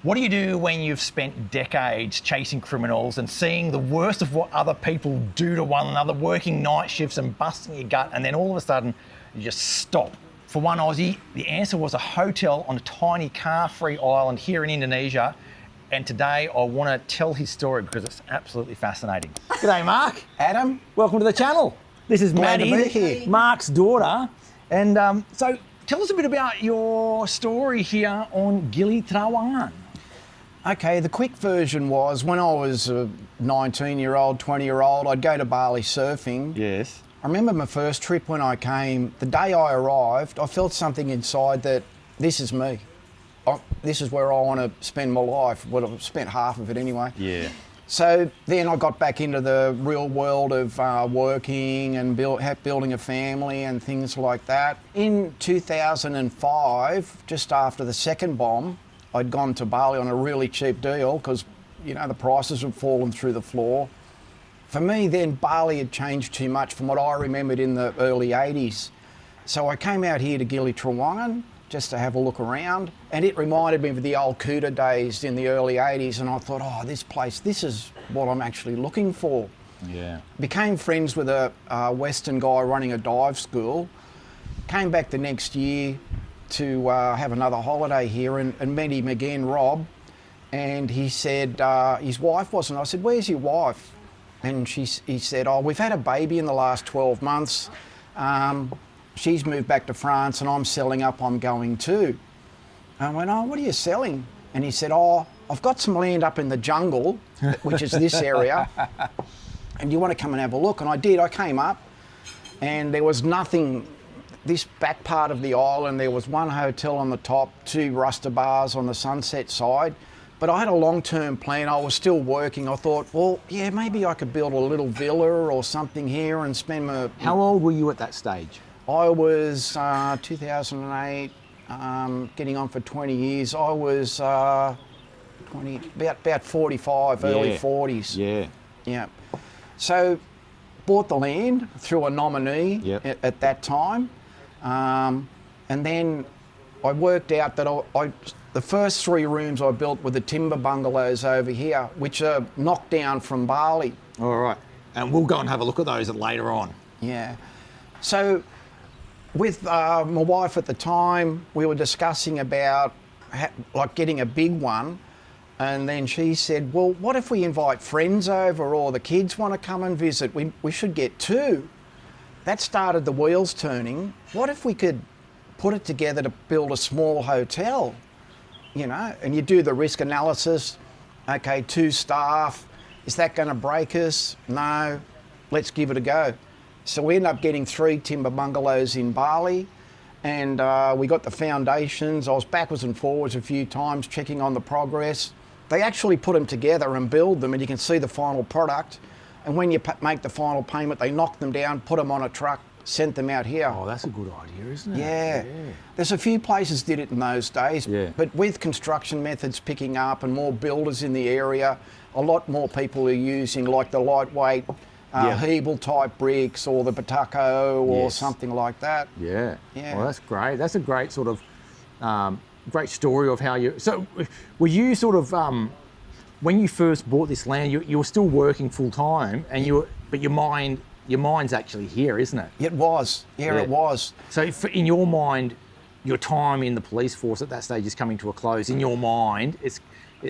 What do you do when you've spent decades chasing criminals and seeing the worst of what other people do to one another, working night shifts and busting your gut, and then all of a sudden you just stop? For one Aussie, the answer was a hotel on a tiny car-free island here in Indonesia. And today I want to tell his story because it's absolutely fascinating. G'day, Mark. Adam. Welcome to the channel. This is Glad to Maddie, be here. Mark's daughter. And so tell us a bit about your story here on Gili Trawangan. Okay, the quick version was when I was a 19-year-old, 20-year-old, I'd go to Bali surfing. Yes. I remember my first trip when I came, the day I arrived, I felt something inside that this is me. This is where I want to spend my life. Well, I've spent half of it anyway. Yeah. So then I got back into the real world of working and building a family and things like that. In 2005, just after the second bomb, I'd gone to Bali on a really cheap deal because, you know, the prices had fallen through the floor. For me then, Bali had changed too much from what I remembered in the early 80s. So I came out here to Gili Trawangan just to have a look around, and it reminded me of the old Kuta days in the early 80s, and I thought, oh, this place, this is what I'm actually looking for. Yeah. Became friends with a Western guy running a dive school. Came back the next year to have another holiday here and met him again, Rob, and he said his wife wasn't. I said, where's your wife? And he said, oh, we've had a baby in the last 12 months. She's moved back to France and I'm selling up, I'm going too. I went, oh, what are you selling? And he said, oh, I've got some land up in the jungle, which is this area, and you want to come and have a look? And I did. I came up and there was nothing. This back part of the island, there was one hotel on the top, 2 Rasta bars on the sunset side. But I had a long-term plan. I was still working. I thought, well, yeah, maybe I could build a little villa or something here and spend my... How old were you at that stage? I was 2008, getting on for 20 years. I was 20, about 45, early 40s. Yeah. Yeah. So bought the land through a nominee at that time. And then I worked out that the first 3 rooms I built were the timber bungalows over here, which are knocked down from Bali. All right. And we'll go and have a look at those later on. Yeah. So with my wife at the time, we were discussing about like getting a big one. And then she said, well, what if we invite friends over or the kids want to come and visit? We should get 2. That started the wheels turning. What if we could put it together to build a small hotel, you know, and you do the risk analysis. Okay, 2 staff, is that going to break us? No, let's give it a go. So we ended up getting 3 timber bungalows in Bali, and we got the foundations. I was backwards and forwards a few times checking on the progress. They actually put them together and build them, and you can see the final product. And when you make the final payment, they knock them down, put them on a truck, sent them out here. Oh, that's a good idea, isn't it? Yeah. There's a few places did it in those days, but with construction methods picking up and more builders in the area, a lot more people are using like the lightweight Hebel type bricks or the Batako or something like that. Yeah. Well, that's great. That's a great sort of, great story of how you... So were you sort of... when you first bought this land, you were still working full time, and but your mind's actually here, isn't it? It was, it was. So in your mind, your time in the police force at that stage is coming to a close. In your mind, it's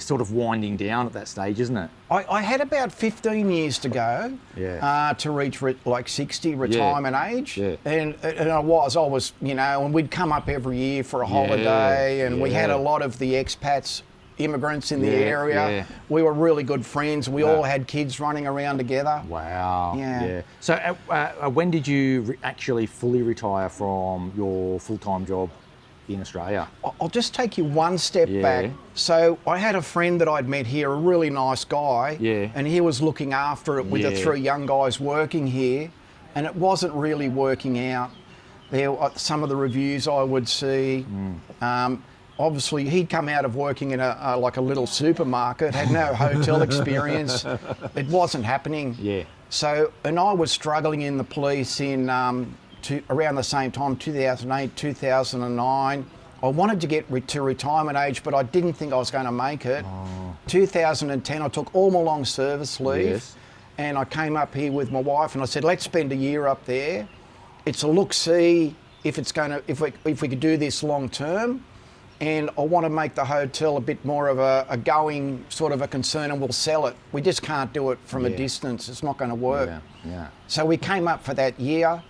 sort of winding down at that stage, isn't it? I had about 15 years to go to reach like 60 retirement age, and I was, you know, and we'd come up every year for a holiday, and we had a lot of the expats, immigrants in the area. We were really good friends. We all had kids running around together. Wow. Yeah. So when did you actually fully retire from your full-time job in Australia? I'll just take you one step back. So I had a friend that I'd met here, a really nice guy, and he was looking after it with the 3 young guys working here, and it wasn't really working out. There, some of the reviews I would see, obviously, he'd come out of working in like a little supermarket, had no hotel experience. It wasn't happening. So, and I was struggling in the police in around the same time, 2008, 2009. I wanted to get to retirement age, but I didn't think I was going to make it. 2010, I took all my long service leave, Yes. and I came up here with my wife, and I said, let's spend a year up there. It's a look-see if we could do this long term, and I want to make the hotel a bit more of a going sort of a concern, and we'll sell it. We just can't do it from a distance. It's not going to work. Yeah. So we came up for that year.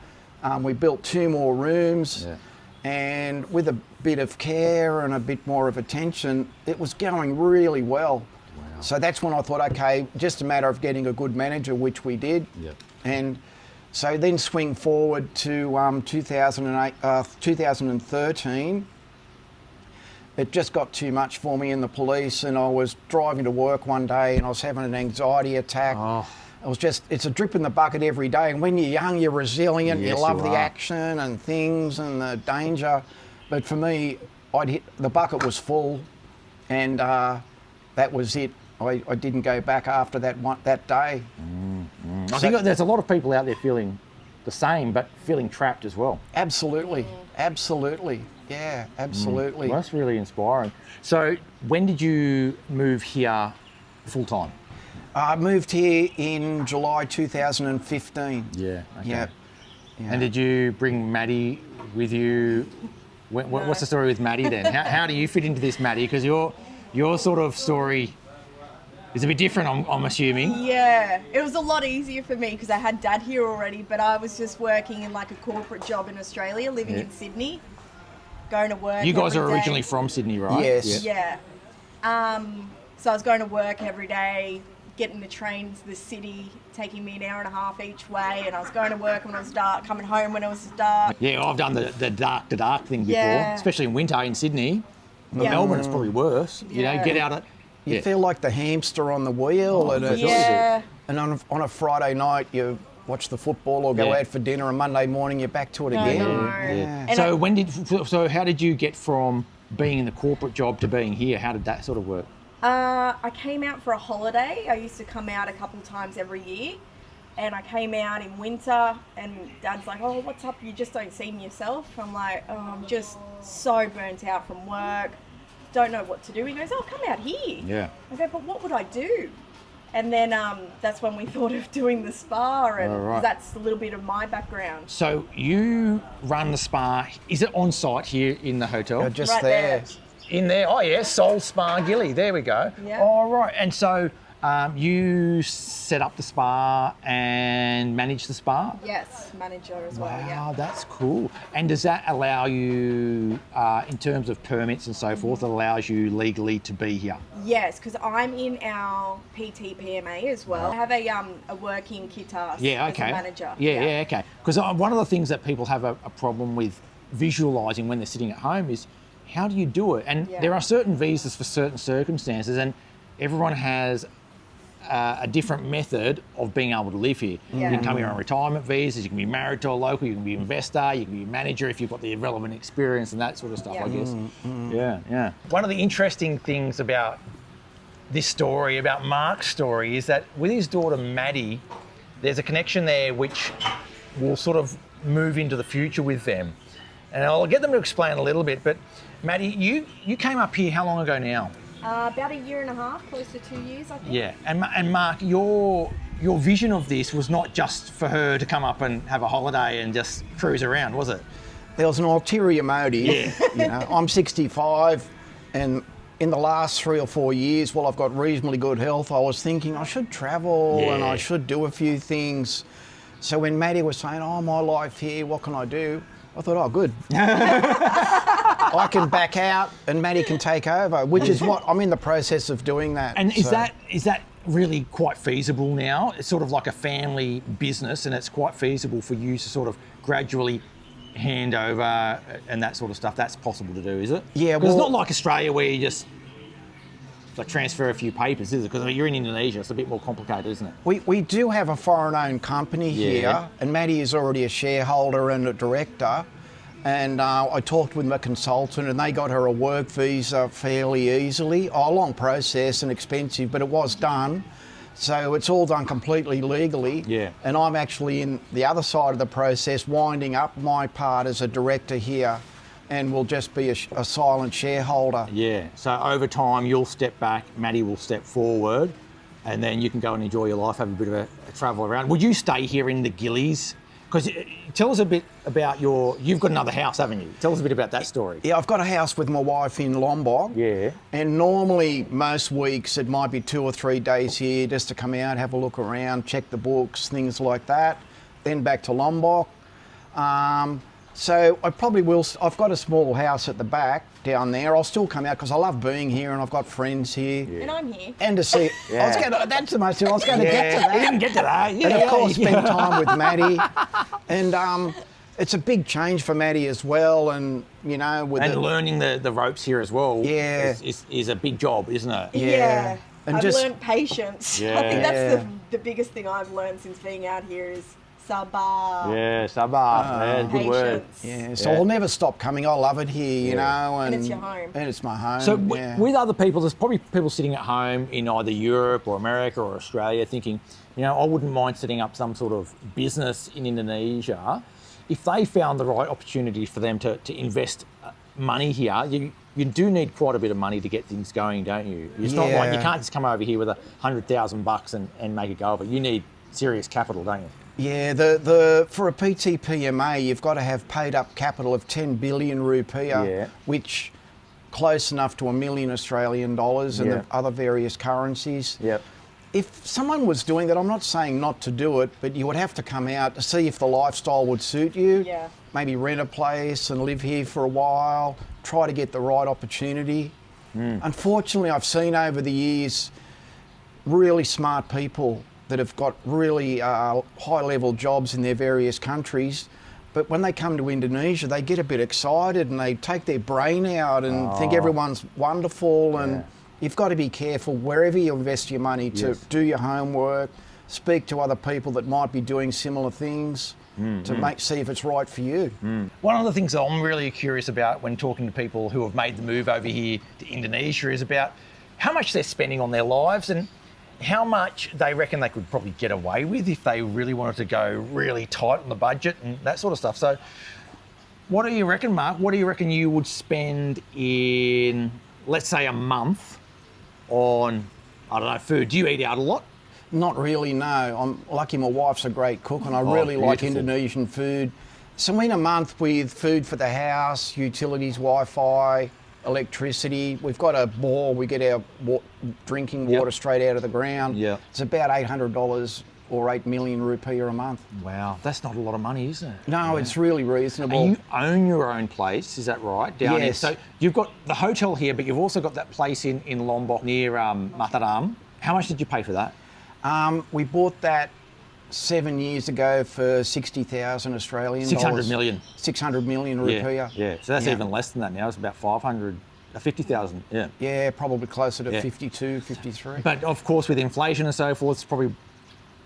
We built 2 more rooms. Yeah. And with a bit of care and a bit more of attention, it was going really well. Wow. So that's when I thought, okay, just a matter of getting a good manager, which we did. Yep. And so then swing forward to 2013. It just got too much for me in the police, and I was driving to work one day and I was having an anxiety attack. Oh. It's a drip in the bucket every day. And when you're young, you're resilient, Yes, you love you the are. action and things and the danger. But for me, the bucket was full, and that was it. I didn't go back after that day. I think there's a lot of people out there feeling the same, but feeling trapped as well. Absolutely. Yeah, absolutely. Well, that's really inspiring. So when did you move here full time? I moved here in July 2015. Yeah. Okay. Yeah. And did you bring Maddie with you? What's the story with Maddie then? How do you fit into this, Maddie? Because your sort of story is a bit different, I'm assuming. Yeah, it was a lot easier for me because I had Dad here already, but I was just working in like a corporate job in Australia, living in Sydney, going to work. You guys every are day. originally from Sydney, right? Yes. Yeah. So I was going to work every day, getting the train to the city, taking me an hour and a half each way, and I was going to work when it was dark, coming home when it was dark. Yeah, I've done the dark to dark thing before, Yeah. especially in winter in Sydney. But Yeah. Melbourne, it's probably worse. You know, Yeah. get out at... You feel like the hamster on the wheel. And Yeah. And on a Friday night, you watch the football or go Yeah. out for dinner, and Monday morning you're back to it I again. know. Yeah. And So how did you get from being in the corporate job to being here? How did that sort of work? I came out for a holiday. I used to come out a couple times every year. And I came out in winter, and Dad's like, oh, what's up? You just don't see yourself. I'm like, oh, I'm just so burnt out from work. Don't know what to do. He goes, oh, come out here. Yeah. I go, but what would I do? And then that's when we thought of doing the spa, and All right. that's a little bit of my background. So you run the spa. Is it on site here in the hotel? You're just Right there. there. In there? Oh, yeah, Soul Spa Gili. There we go. Yeah. All right. And so you set up the spa and manage the spa? Yes, manager as well, Wow, yeah. that's cool. And does that allow you, in terms of permits and so forth, it allows you legally to be here? Yes, because I'm in our PT PMA as well. I have a working kita Yeah, as okay. a manager. Yeah, okay. Because one of the things that people have a problem with visualising when they're sitting at home is how do you do it? And Yeah. there are certain visas for certain circumstances, and everyone has a different method of being able to live here. Yeah. You can come here on retirement visas, you can be married to a local, you can be an investor, you can be a manager if you've got the relevant experience and that sort of stuff, Yeah. I guess. Yeah. One of the interesting things about this story, about Mark's story, is that with his daughter Maddie, there's a connection there which will sort of move into the future with them. And I'll get them to explain a little bit, but Maddie, you came up here how long ago now? About a year and a half, close to 2 years, I think. Yeah, and Mark, your vision of this was not just for her to come up and have a holiday and just cruise around, was it? There was an ulterior motive. Yeah. You know, I'm 65, and in the last 3 or 4 years, while I've got reasonably good health, I was thinking I should travel and Yeah. I should do a few things. So when Maddie was saying, oh, my life here, what can I do? I thought, oh, good. I can back out and Maddie can take over, which is what I'm in the process of doing that. And is So- that really quite feasible now? It's sort of like a family business, and it's quite feasible for you to sort of gradually hand over and that sort of stuff. That's possible to do, is it? Yeah, Because it's well- not like Australia where you just like transfer a few papers, is it? Because you're in Indonesia, it's a bit more complicated, isn't it? We do have a foreign-owned company Yeah. here, and Maddie is already a shareholder and a director. And I talked with my consultant, and they got her a work visa fairly easily. A long process and expensive, but it was done. So it's all done completely legally. Yeah. And I'm actually in the other side of the process, winding up my part as a director here. and will just be a silent shareholder. Yeah. So over time, you'll step back, Maddie will step forward, and then you can go and enjoy your life, have a bit of a travel around. Would you stay here in the Gilis? Because tell us a bit about you've got another house, haven't you? Tell us a bit about that story. Yeah, I've got a house with my wife in Lombok. Yeah. And normally, most weeks, it might be 2 or 3 days here just to come out, have a look around, check the books, things like that. Then back to Lombok. So I probably will. I've got a small house at the back down there. I'll still come out because I love being here and I've got friends here. And I'm here. And to see, that's the most. I was going to get to that. We didn't get to that. Yeah, And of course, spend time with Maddie. And it's a big change for Maddie as well. And learning the ropes here as well. Yeah. is a big job, isn't it? Yeah. And I've just- learned patience. I think that's the biggest thing I've learned since being out here is sabar. Yeah, sabar. Good word. Patience. Yeah, so I'll never stop coming. I love it here, you know. And it's your home. And it's my home. So yeah. with other people, there's probably people sitting at home in either Europe or America or Australia thinking, I wouldn't mind setting up some sort of business in Indonesia. If they found the right opportunity for them to invest money here, you do need quite a bit of money to get things going, don't you? It's not like you can't just come over here with $100,000 and make it go over. You need serious capital, don't you? Yeah, for a PTPMA, you've got to have paid up capital of 10 billion rupiah, which close enough to $1 million Australian dollars and the other various currencies. Yep. If someone was doing that, I'm not saying not to do it, but you would have to come out to see if the lifestyle would suit you. Yeah. Maybe rent a place and live here for a while, try to get the right opportunity. Unfortunately, I've seen over the years really smart people that have got really high-level jobs in their various countries, but when they come to Indonesia, they get a bit excited and they take their brain out and think everyone's wonderful. And you've got to be careful wherever you invest your money to do your homework, speak to other people that might be doing similar things to see if it's right for you. One of the things that I'm really curious about when talking to people who have made the move over here to Indonesia is about how much they're spending on their lives and how much they reckon they could probably get away with if they really wanted to go really tight on the budget and that sort of stuff. So what do you reckon, Mark? What do you reckon you would spend in, let's say, a month on, food? Do you eat out a lot? Not really, no. I'm lucky my wife's a great cook and I really like Indonesian food. So in a month with food for the house, utilities, Wi-Fi, electricity. We've got a bore, we get our drinking water straight out of the ground. Yeah. It's about $800 or 8 million rupiah a month. Wow, that's not a lot of money, is it? No, it's really reasonable. And you own your own place, is that right? Down here. Yes. So you've got the hotel here, but you've also got that place in Lombok near Mataram. How much did you pay for that? We bought that 7 years ago for 60,000 Australian dollars. 600 million. 600 million rupiah. Yeah, so that's even less than that now. It's about 50,000, yeah. Yeah, probably closer to 52, 53. But of course, with inflation and so forth, it's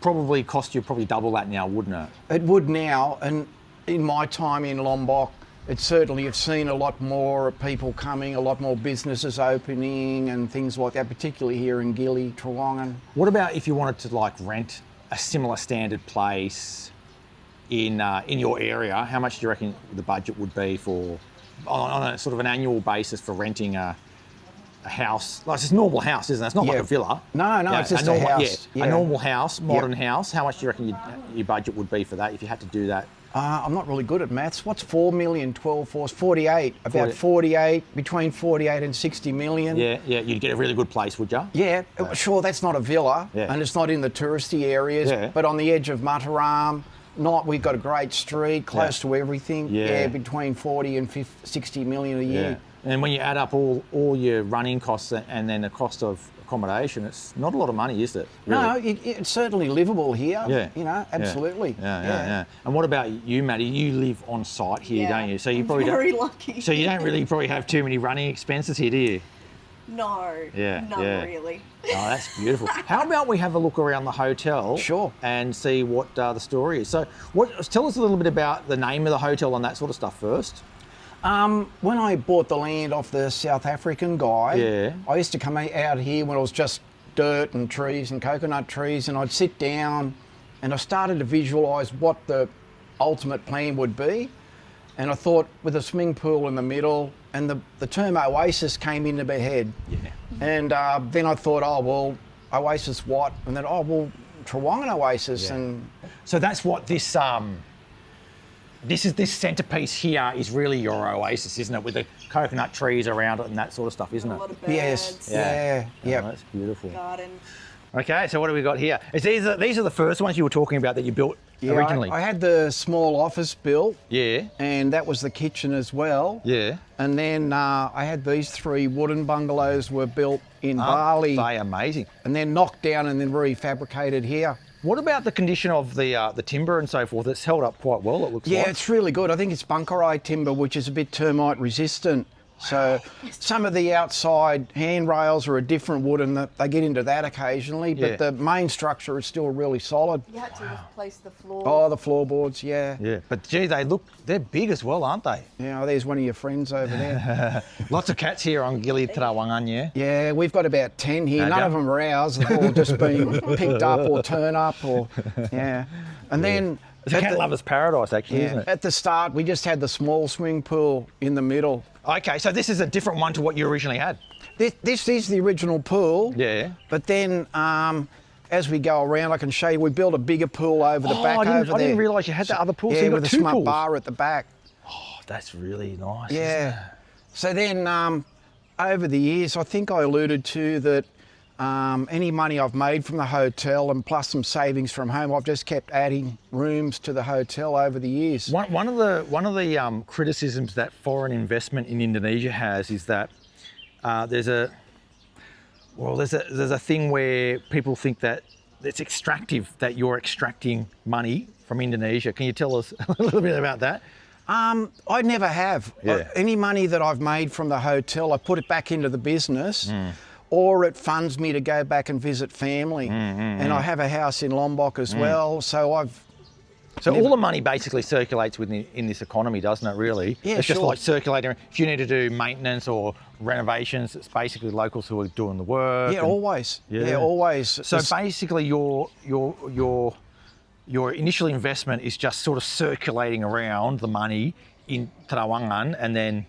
probably cost you double that now, wouldn't it? It would now, and in my time in Lombok, it certainly have seen a lot more people coming, a lot more businesses opening and things like that, particularly here in Gili, Terowongan. What about if you wanted to rent a similar standard place in your area? How much do you reckon the budget would be for on a sort of an annual basis for renting a house? Like it's a normal house, isn't it? It's not like a villa. No, it's just a house. A normal house, modern house. How much do you reckon your budget would be for that if you had to do that? I'm not really good at maths. What's 4 million, 12, 4, 48? About 48, between 48 and 60 million. Yeah, you'd get a really good place, would you? Yeah, sure, that's not a villa, and it's not in the touristy areas, but on the edge of Mataram, we've got a great street, close to everything. Yeah, between 40 and 60 million a year. And when you add up all your running costs and then the cost of accommodation, it's not a lot of money, is it? Really? No, it's certainly livable here. Yeah. Absolutely. Yeah. And what about you, Maddie? You live on site here, don't you? So you probably very lucky. So you don't really probably have too many running expenses here, do you? No. Not really. Oh, that's beautiful. How about we have a look around the hotel? Sure. And see what the story is. So tell us a little bit about the name of the hotel and that sort of stuff first. When I bought the land off the South African guy, I used to come out here when it was just dirt and trees and coconut trees, and I'd sit down and I started to visualise what the ultimate plan would be. And I thought with a swimming pool in the middle, and the term oasis came into my head. Yeah. And then I thought, oh, well, oasis what? And then, oh, well, Trawangan Oasis. Yeah. And So that's what this centerpiece here is really your oasis, isn't it? With the coconut trees around it and that sort of stuff, isn't A it? lot of birds. yes, Yeah. yeah. Oh, that's beautiful. Garden. Okay, so what do we got here? These are the first ones you were talking about that you built Yeah, originally. I had the small office built, Yeah. and that was the kitchen as well. Yeah. And then I had these 3 wooden bungalows were built in Bali, They amazing. and then knocked down and then refabricated here. What about the condition of the timber and so forth? It's held up quite well, it looks Yeah, like. it's really good. I think it's bunkerite timber, which is a bit termite resistant. So some of the outside handrails are a different wood, and they get into that occasionally, but Yeah. the main structure is still really solid. You had to replace the floor. Oh, the floorboards, yeah. Yeah, but gee, they're big as well, aren't they? Yeah, oh, there's one of your friends over there. Lots of cats here on Gili Trawangan, yeah? Yeah, we've got about 10 here. Okay. None of them are ours. They've all just been picked up or turn up or, yeah. And then... It's a at cat the- lover's paradise, actually, isn't yeah, it? at the start, we just had the small swimming pool in the middle. Okay, so this is a different one to what you originally had. This is the original pool. Yeah. But then, as we go around, I can show you, we built a bigger pool over the back I over there. didn't realise you had that other pool. Yeah, so you got with a two smart pools. bar at the back. Oh, that's really nice. isn't Yeah. So then, over the years, I think I alluded to that any money I've made from the hotel and plus some savings from home, I've just kept adding rooms to the hotel over the years. One of the criticisms that foreign investment in Indonesia has is that there's a thing where people think that it's extractive, that you're extracting money from Indonesia. Can you tell us a little bit about that? I never have. Yeah. Any money that I've made from the hotel, I put it back into the business. Or it funds me to go back and visit family. And I have a house in Lombok as well, so So all the money basically circulates in this economy, doesn't it, really? Yeah, it's just sure. like circulating. If you need to do maintenance or renovations, it's basically locals who are doing the work. yeah, and- always. Yeah. Yeah, always. So basically your initial investment is just sort of circulating around the money in Trawangan and then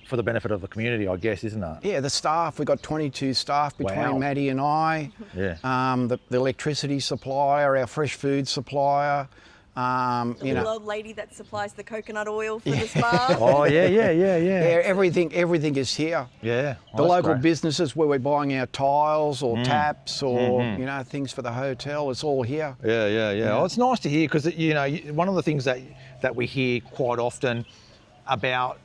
for the benefit of the community, I guess, isn't it? yeah, the staff, we've got 22 staff between Wow. Maddie and I. Yeah. The electricity supplier, our fresh food supplier. The You little know, old lady that supplies the coconut oil for the spa. Oh yeah. yeah, everything is here. Yeah. The Oh, that's local great. businesses where we're buying our tiles or taps or you know things for the hotel, it's all here. Yeah. Oh, it's nice to hear because one of the things that we hear quite often about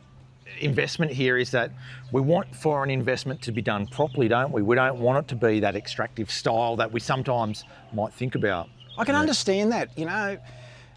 investment here is that we want foreign investment to be done properly, don't we? We don't want it to be that extractive style that we sometimes might think about. I can understand that. You know,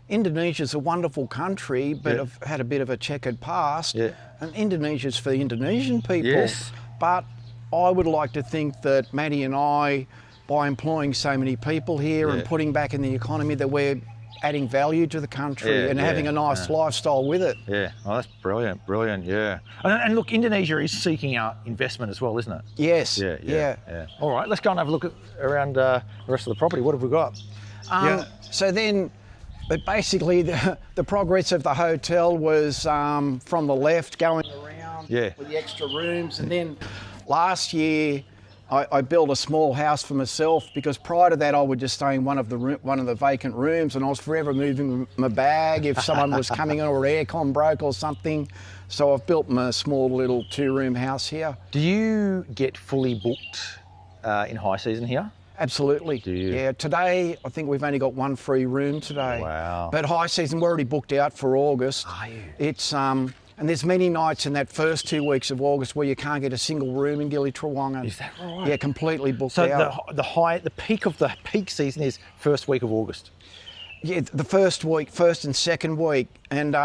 Indonesia's a wonderful country, but Yeah. have had a bit of a checkered past. Yeah. And Indonesia's for the Indonesian people. Yes. But I would like to think that Maddie and I, by employing so many people here and Yeah. putting back in the economy, that we're adding value to the country and having a nice lifestyle with it. Yeah, oh, that's brilliant, yeah. And look, Indonesia is seeking out investment as well, isn't it? Yes. Yeah. All right, let's go and have a look around the rest of the property. What have we got? So then, but basically, the progress of the hotel was from the left going around with the extra rooms, and then last year I built a small house for myself because prior to that I would just stay in one of the vacant rooms, and I was forever moving my bag if someone was coming in or aircon broke or something. So I've built my small little 2-room house here. Do you get fully booked in high season here? Absolutely. Do you? Yeah, today I think we've only got one free room today. Wow. But high season, we're already booked out for August. Are you? It's and there's many nights in that first 2 weeks of August where you can't get a single room in Gili Trawangan. Is that right? Yeah, completely booked So out. the peak of the peak season is first week of August. Yeah, the first and second week, and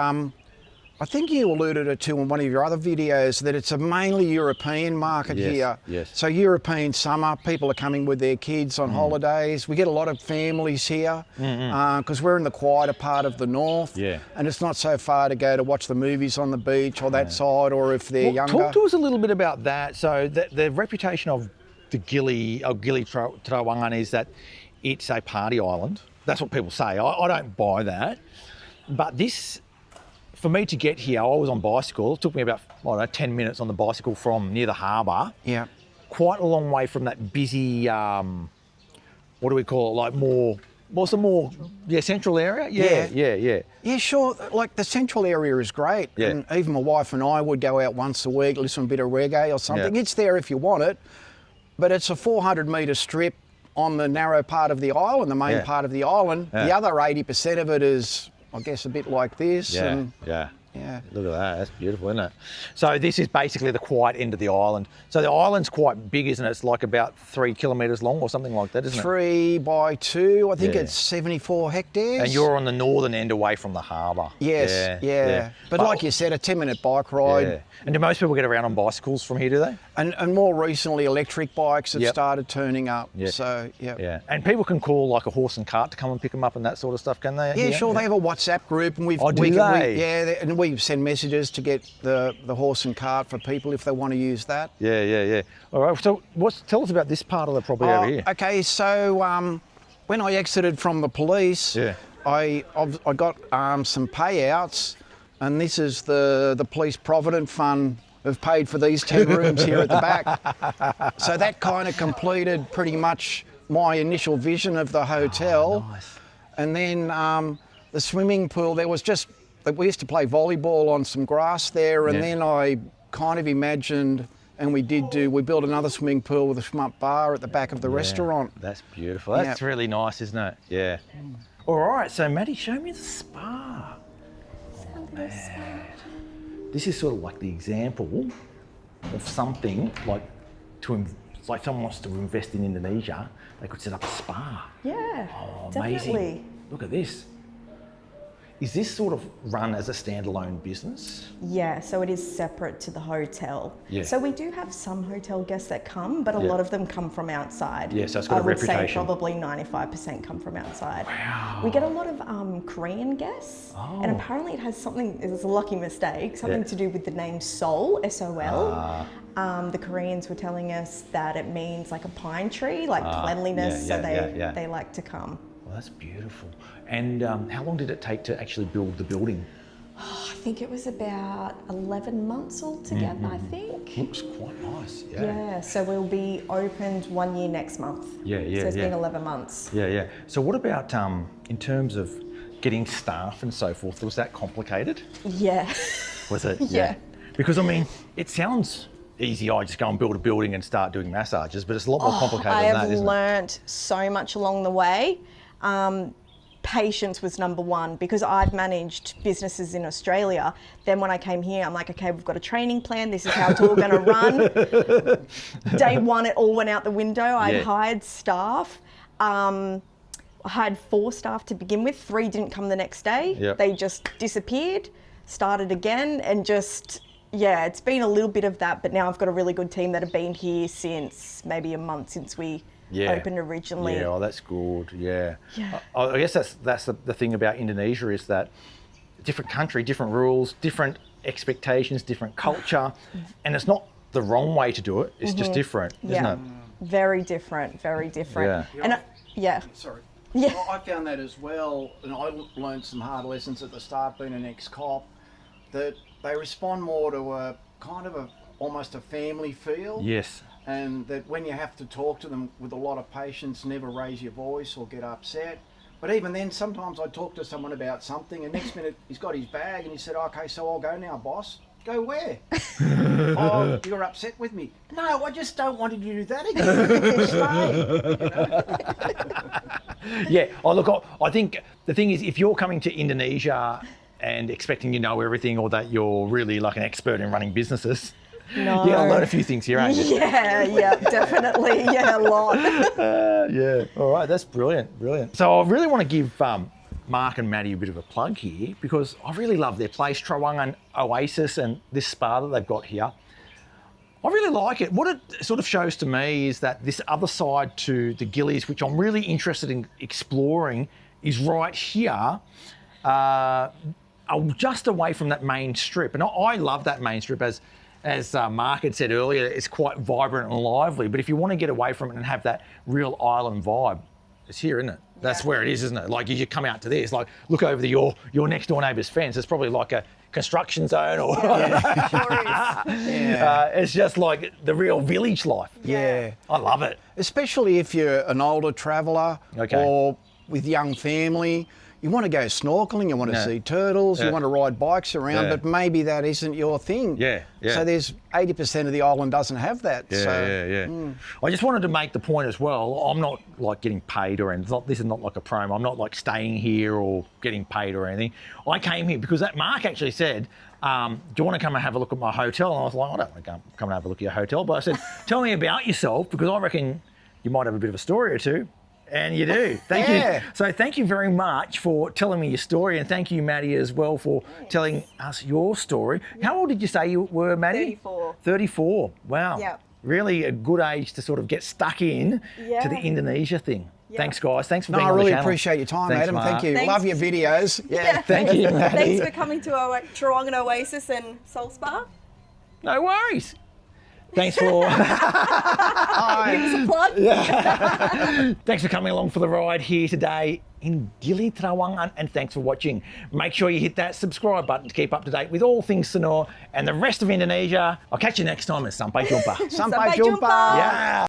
I think you alluded it to in one of your other videos that it's a mainly European market Yes, here. yes. So European summer, people are coming with their kids on holidays. We get a lot of families here because we're in the quieter part of the north. Yeah. And it's not so far to go to watch the movies on the beach or that side, or if they're younger. Talk to us a little bit about that. So the reputation of the Gili Trawangan is that it's a party island. That's what people say. I don't buy that. But this, for me to get here, I was on bicycle. It took me about, I don't know, 10 minutes on the bicycle from near the harbour. Yeah. Quite a long way from that busy, what do we call it, like more, what's the more, central area? Yeah. Yeah, sure. Like the central area is great. Yeah. And even my wife and I would go out once a week, listen to a bit of reggae or something. Yeah. It's there if you want it, but it's a 400-metre strip on the narrow part of the island, the main part of the island. Yeah. The other 80% of it is, I guess, a bit like this. Yeah, And yeah. yeah. Look at that, that's beautiful, isn't it? So this is basically the quiet end of the island. So the island's quite big, isn't it? It's like about 3 kilometres long or something like that, isn't it? 3 by 2, I think Yeah. it's 74 hectares. And you're on the northern end away from the harbour. Yes, yeah. But like you said, a 10-minute bike ride. Yeah. And do most people get around on bicycles from here, do they? And more recently, electric bikes have Yep. started turning up. Yeah. So, yeah. Yeah. And people can call like a horse and cart to come and pick them up and that sort of stuff, can they? Yeah, sure. They have a WhatsApp group, and Oh, do they? and we send messages to get the horse and cart for people if they want to use that. Yeah. All right. So tell us about this part of the property over here. Okay, so when I exited from the police, Yeah. I got some payouts, and this is the Police Provident Fund have paid for these 10 rooms here at the back. So that kind of completed pretty much my initial vision of the hotel. Oh, nice. And then the swimming pool, we used to play volleyball on some grass there, and Yeah. then I kind of imagined, and we built another swimming pool with a swim-up bar at the back of the restaurant. That's beautiful. That's really nice, isn't it? Yeah. All right. So Maddie, show me the spa. This is sort of like the example of something like like someone wants to invest in Indonesia, they could set up a spa. Yeah, Oh, definitely. amazing. Look at this. Is this sort of run as a standalone business? Yeah, so it is separate to the hotel. Yeah. So we do have some hotel guests that come, but a lot of them come from outside. Yeah, so it's got a I would say reputation. probably 95% come from outside. Wow. We get a lot of Korean guests, Oh. and apparently it has something, it's a lucky mistake, something to do with the name Seoul, S-O-L. The Koreans were telling us that it means like a pine tree, like cleanliness, so they like to come. Well, that's beautiful. And how long did it take to actually build the building? I think it was about 11 months altogether, I think. Looks quite nice. Yeah, so we'll be opened 1 year next month. Yeah, So it's yeah. been 11 months. Yeah. So what about in terms of getting staff and so forth? Was that complicated? Yeah. Was it? Yeah. Because I mean, it sounds easy. I just go and build a building and start doing massages, but it's a lot more complicated I than have that, isn't it? learnt so much along the way. Patience was number one, because I've managed businesses in Australia. Then when I came here, I'm like, okay, we've got a training plan. This is how it's all going to run. Day one, it all went out the window. I hired staff. I had 4 staff to begin with. 3 didn't come the next day. Yep. They just disappeared, started again, and just, it's been a little bit of that. But now I've got a really good team that have been here since maybe a month since we opened originally. Yeah, oh, that's good. Yeah. Yeah. I guess that's the thing about Indonesia, is that different country, different rules, different expectations, different culture, and it's not the wrong way to do it. It's just different, isn't it? Very different, very different. Yeah. And Sorry. Yeah. Well, I found that as well, and I learned some hard lessons at the start being an ex-cop, that they respond more to a kind of almost a family feel. Yes. And that when you have to talk to them with a lot of patience, never raise your voice or get upset. But even then, sometimes I talk to someone about something, and next minute he's got his bag and he said, okay, so I'll go now, boss. Go where? Oh, you're upset with me. No, I just don't want you to do that again. Stay. Yeah. Oh, look, I think the thing is, if you're coming to Indonesia and expecting you know everything, or that you're really like an expert in running businesses, No. you're gonna learn a few things here, aren't you? Yeah, definitely. Yeah, a lot. Yeah. All right. That's brilliant. So I really want to give Mark and Maddie a bit of a plug here, because I really love their place, Trawangan Oasis, and this spa that they've got here. I really like it. What it sort of shows to me is that this other side to the Gilis, which I'm really interested in exploring, is right here, just away from that main strip. And I love that main strip, as Mark had said earlier, it's quite vibrant and lively. But if you want to get away from it and have that real island vibe, It's here, isn't it? That's where it is, isn't it? Like you come out to this, like look over your next door neighbour's fence. It's probably like a construction zone or Sure is. it's just like the real village life. Yeah. I love it. Especially if you're an older traveller Okay. or with young family. You want to go snorkeling, you want to see turtles, you want to ride bikes around, but maybe that isn't your thing. Yeah. So there's 80% of the island doesn't have that. I just wanted to make the point as well. I'm not like getting paid or anything. This is not like a promo. I'm not like staying here or getting paid or anything. I came here because that Mark actually said, do you want to come and have a look at my hotel? And I was like, I don't want to come and have a look at your hotel. But I said, tell me about yourself because I reckon you might have a bit of a story or two. And you do. Thank you. So thank you very much for telling me your story, and thank you, Maddie, as well for telling us your story. How old did you say you were, Maddie? 34. 34. Wow. Yep. Really a good age to sort of get stuck in to the Indonesia thing. Yeah. Thanks, guys. Thanks for being I on really the channel. appreciate your time, Thanks, Adam. Mark. Thank you. Thanks. Love your videos. Yeah. Thank you, Maddie. Thanks for coming to our Torongan Oasis and Soul Spa. No worries. Thanks for Give us a plug. thanks for coming along for the ride here today in Gili, Trawangan, and thanks for watching. Make sure you hit that subscribe button to keep up to date with all things Sanur and the rest of Indonesia. I'll catch you next time. Sampai jumpa. Sampai Sampai jumpa. jumpa. Yeah.